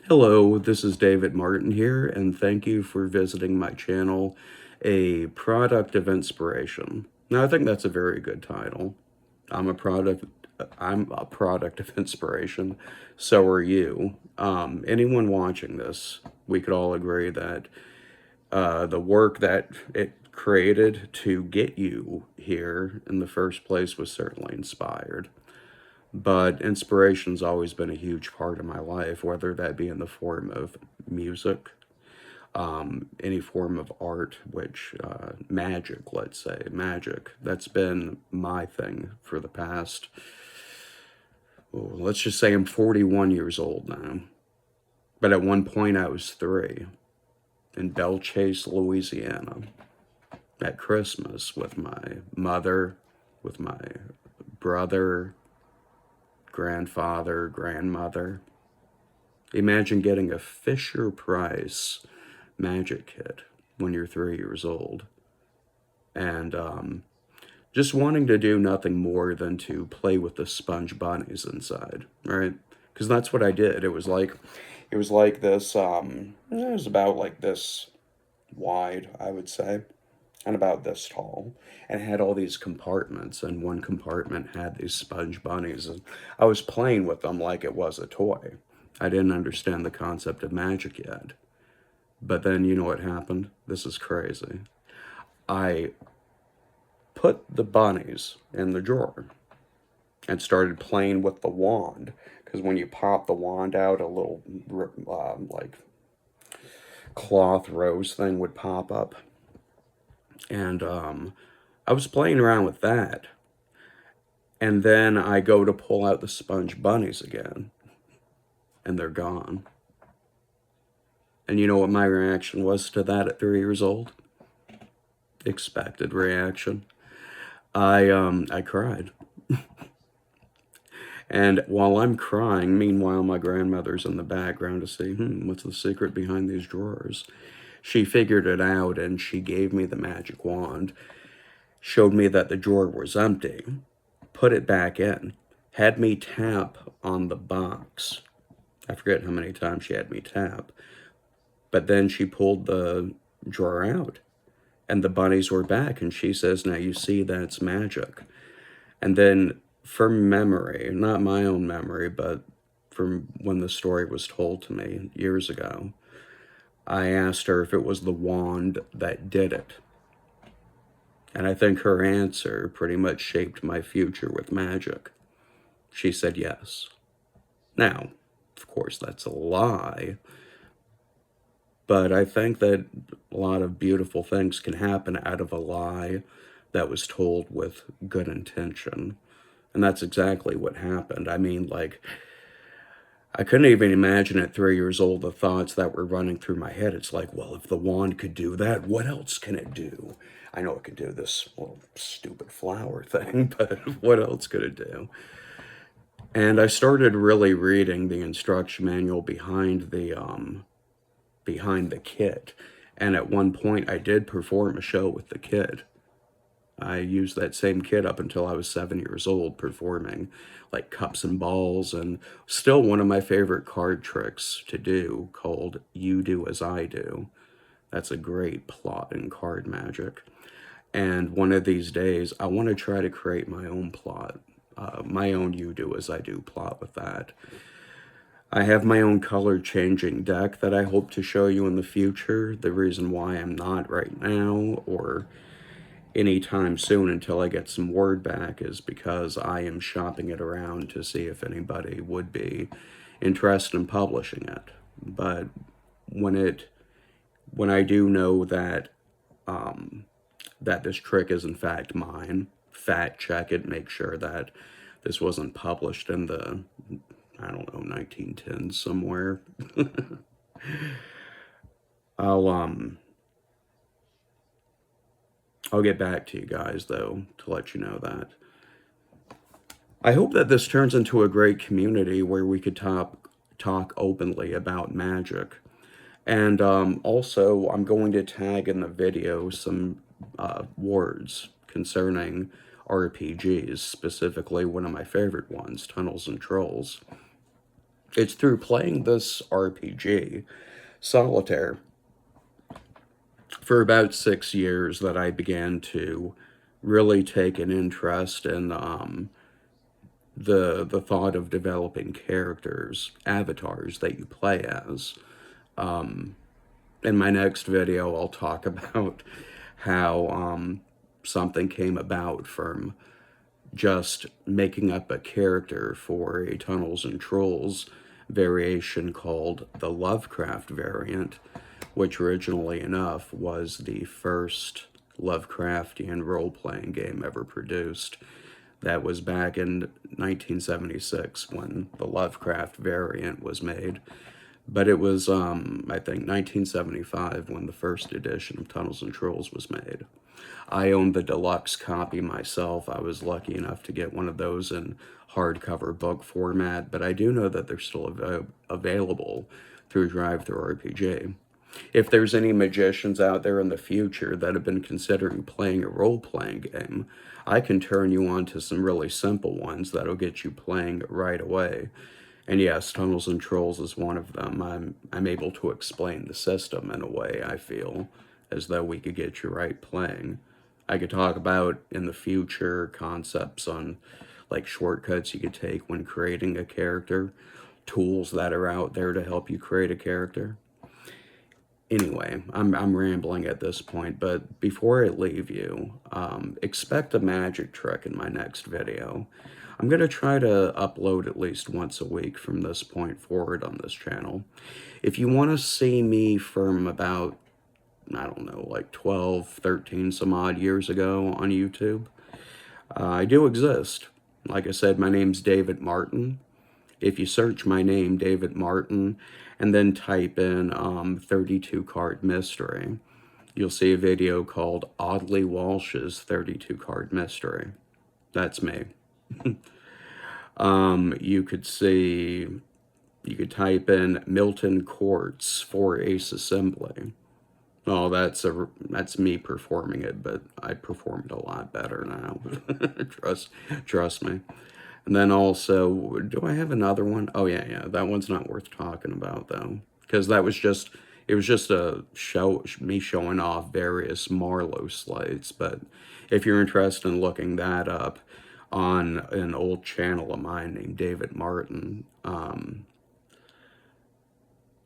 Hello, this is David Martin here, and thank you for visiting my channel, A Product of Inspiration. Now, I think that's a very good title. I'm a product, I'm a product of inspiration. So are you. Anyone watching this, we could all agree that the work that it created to get you here in the first place was certainly inspired. But inspiration's always been a huge part of my life, whether that be in the form of music, any form of art, which magic, let's say, magic. That's been my thing for the past, let's just say I'm 41 years old now. But at one point I was 3 in Belle Chase, Louisiana, at Christmas with my mother, with my brother, grandfather, grandmother. Imagine getting a Fisher Price magic kit when you're 3 years old. And just wanting to do nothing more than to play with the sponge bunnies inside, right? Because that's what I did. It was like this, it was about like this wide, I would say, and about this tall. And it had all these compartments, and one compartment had these sponge bunnies. And I was playing with them like it was a toy. I didn't understand the concept of magic yet. But then you know what happened? This is crazy. I put the bunnies in the drawer and started playing with the wand. Because when you pop the wand out, a little like cloth rose thing would pop up. And I was playing around with that. And then I go to pull out the sponge bunnies again, and they're gone. And you know what my reaction was to that at 3 years old? Expected reaction. I cried. And while I'm crying, meanwhile, my grandmother's in the background to see, what's the secret behind these drawers? She figured it out and she gave me the magic wand, showed me that the drawer was empty, put it back in, had me tap on the box. I forget how many times she had me tap, but then she pulled the drawer out and the bunnies were back. And she says, now you see that's magic. And then from memory, not my own memory, but from when the story was told to me years ago, I asked her if it was the wand that did it. And I think her answer pretty much shaped my future with magic. She said yes. Now, of course, that's a lie, but I think that a lot of beautiful things can happen out of a lie that was told with good intention. And that's exactly what happened. I mean, like, I couldn't even imagine at 3 years old the thoughts that were running through my head. It's like, well, if the wand could do that, what else can it do? I know it can do this little stupid flower thing, but what else could it do? And I started really reading the instruction manual behind the kit. And at one point, I did perform a show with the kit. I used that same kit up until I was 7 years old, performing like cups and balls, and still one of my favorite card tricks to do called You Do As I Do. That's a great plot in card magic. And one of these days, I want to try to create my own plot, my own You Do As I Do plot with that. I have my own color changing deck that I hope to show you in the future. The reason why I'm not right now, or anytime soon until I get some word back, is because I am shopping it around to see if anybody would be interested in publishing it. But when I do know that that this trick is in fact mine, fact check it, make sure that this wasn't published in the, I don't know, 1910s somewhere. I'll I'll get back to you guys though to let you know that. I hope that this turns into a great community where we could talk openly about magic. And also, I'm going to tag in the video some words concerning RPGs, specifically one of my favorite ones, Tunnels and Trolls. It's through playing this RPG, Solitaire, for about 6 years that I began to really take an interest in the thought of developing characters, avatars that you play as. In my next video, I'll talk about how something came about from just making up a character for a Tunnels and Trolls variation called the Lovecraft variant, which originally enough was the first Lovecraftian role-playing game ever produced. That was back in 1976 when the Lovecraft variant was made. But it was, I think, 1975 when the first edition of Tunnels and Trolls was made. I owned the deluxe copy myself. I was lucky enough to get one of those in hardcover book format, but I do know that they're still available through DriveThruRPG. If there's any magicians out there in the future that have been considering playing a role-playing game, I can turn you on to some really simple ones that'll get you playing right away. And yes, Tunnels and Trolls is one of them. I'm able to explain the system in a way, I feel, as though we could get you right playing. I could talk about, in the future, concepts on, like, shortcuts you could take when creating a character, tools that are out there to help you create a character. Anyway, I'm rambling at this point, but before I leave you, expect a magic trick in my next video. I'm going to try to upload at least once a week from this point forward on this channel. If you want to see me from about, I don't know, like 12, 13 some odd years ago on YouTube, I do exist. Like I said, my name's David Martin. If you search my name, David Martin, and then type in 32 Card Mystery, you'll see a video called Oddly Walsh's 32 Card Mystery. That's me. You could type in Milton Quartz for Ace Assembly. Oh, that's me performing it, but I perform it a lot better now. trust me. And then also, do I have another one? Oh yeah, that one's not worth talking about though, because it was just me showing off various Marlowe slides. But if you're interested in looking that up on an old channel of mine named David Martin,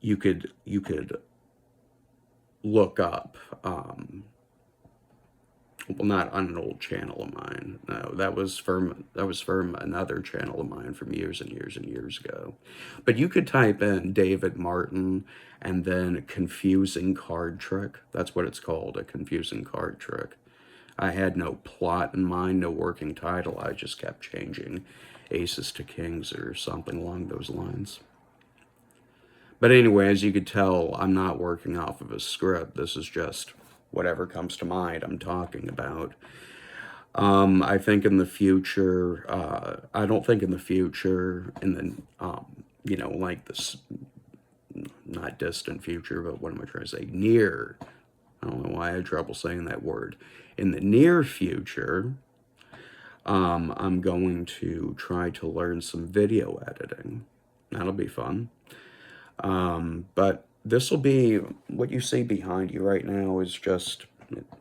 you could look up, well, not on an old channel of mine. No, that was from another channel of mine from years and years and years ago. But you could type in David Martin and then confusing card trick. That's what it's called, a confusing card trick. I had no plot in mind, no working title. I just kept changing aces to kings or something along those lines. But anyway, as you could tell, I'm not working off of a script. This is just whatever comes to mind I'm talking about. I think in the future, I don't think in the future, in the, like this, not distant future, but what am I trying to say? Near. I don't know why I had trouble saying that word. In the near future, I'm going to try to learn some video editing. That'll be fun. But this will be, what you see behind you right now is just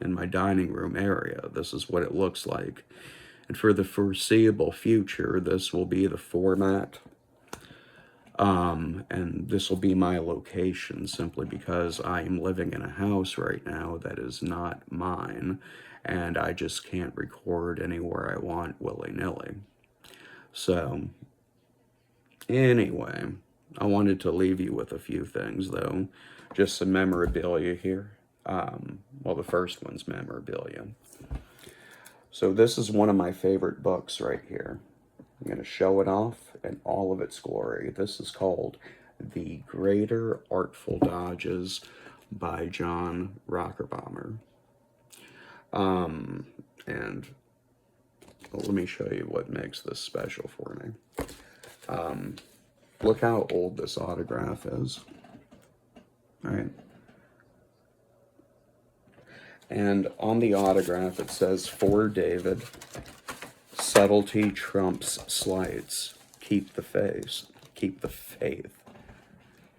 in my dining room area. This is what it looks like. And for the foreseeable future, this will be the format. And this will be my location simply because I am living in a house right now that is not mine. And I just can't record anywhere I want willy-nilly. So, anyway, I wanted to leave you with a few things, though. Just some memorabilia here. Well, the first one's memorabilia. So this is one of my favorite books right here. I'm going to show it off in all of its glory. This is called The Greater Artful Dodges by John Rockerbomber. And well, let me show you what makes this special for me. Look how old this autograph is. All right. And on the autograph it says, "For David, subtlety trumps sleights. Keep the face." keep the faith.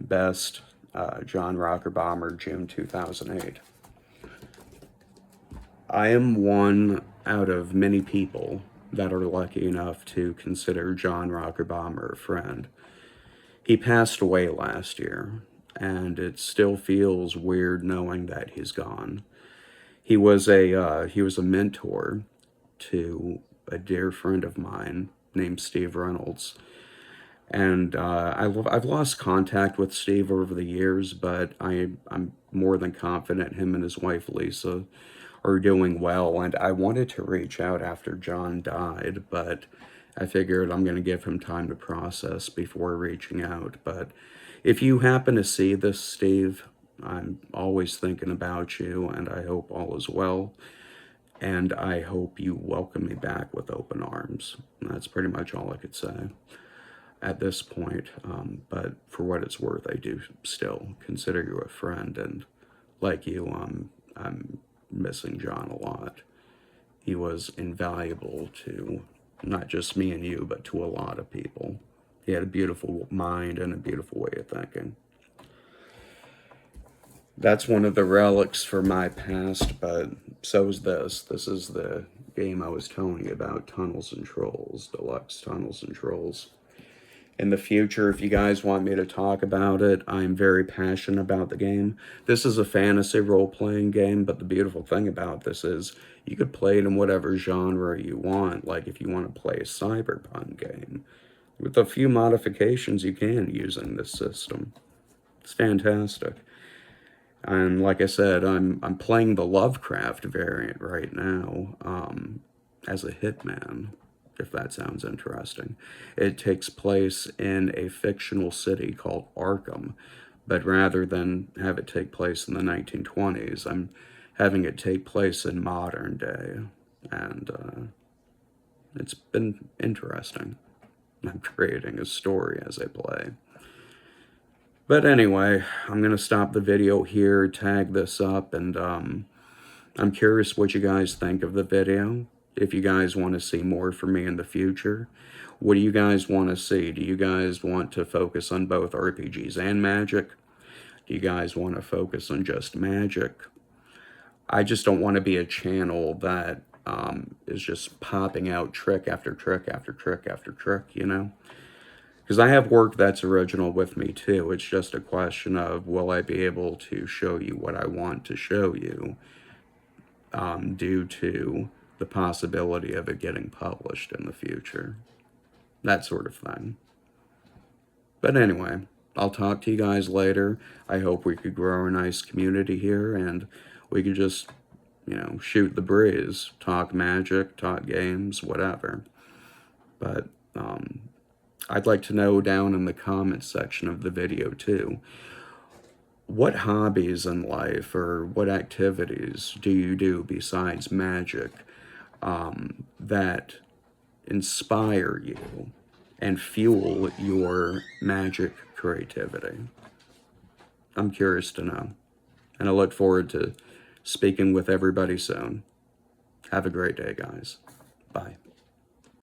Best, John Rocker Bomber, June 2008. I am one out of many people that are lucky enough to consider John Rocker Bomber a friend. He passed away last year, and it still feels weird knowing that he's gone. He was a mentor to a dear friend of mine named Steve Reynolds. And I've lost contact with Steve over the years, but I'm more than confident him and his wife Lisa are doing well. And I wanted to reach out after John died, but I figured I'm going to give him time to process before reaching out. But if you happen to see this, Steve, I'm always thinking about you, and I hope all is well. And I hope you welcome me back with open arms. And that's pretty much all I could say at this point. But for what it's worth, I do still consider you a friend, and like you, I'm missing John a lot. He was invaluable to not just me and you, but to a lot of people. He had a beautiful mind and a beautiful way of thinking. That's one of the relics from my past, but so is this. This is the game I was telling you about, Tunnels and Trolls, Deluxe Tunnels and Trolls. In the future, if you guys want me to talk about it, I'm very passionate about the game. This is a fantasy role-playing game, but the beautiful thing about this is you could play it in whatever genre you want. Like if you want to play a cyberpunk game, with a few modifications you can using this system. It's fantastic. And like I said, I'm playing the Lovecraft variant right now as a hitman, if that sounds interesting. It takes place in a fictional city called Arkham, but rather than have it take place in the 1920s, I'm having it take place in modern day, and it's been interesting. I'm creating a story as I play. But anyway, I'm going to stop the video here, tag this up, and I'm curious what you guys think of the video. If you guys want to see more from me in the future, what do you guys want to see? Do you guys want to focus on both RPGs and Magic? Do you guys want to focus on just Magic? I just don't want to be a channel that is just popping out trick after trick after trick after trick, you know? Because I have work that's original with me too. It's just a question of, will I be able to show you what I want to show you due to the possibility of it getting published in the future. That sort of thing. But anyway, I'll talk to you guys later. I hope we could grow a nice community here, and we could just, you know, shoot the breeze. Talk Magic, talk games, whatever. But, I'd like to know down in the comments section of the video too, what hobbies in life or what activities do you do besides Magic that inspire you and fuel your Magic creativity? I'm curious to know, and I look forward to speaking with everybody soon. Have a great day, guys. Bye.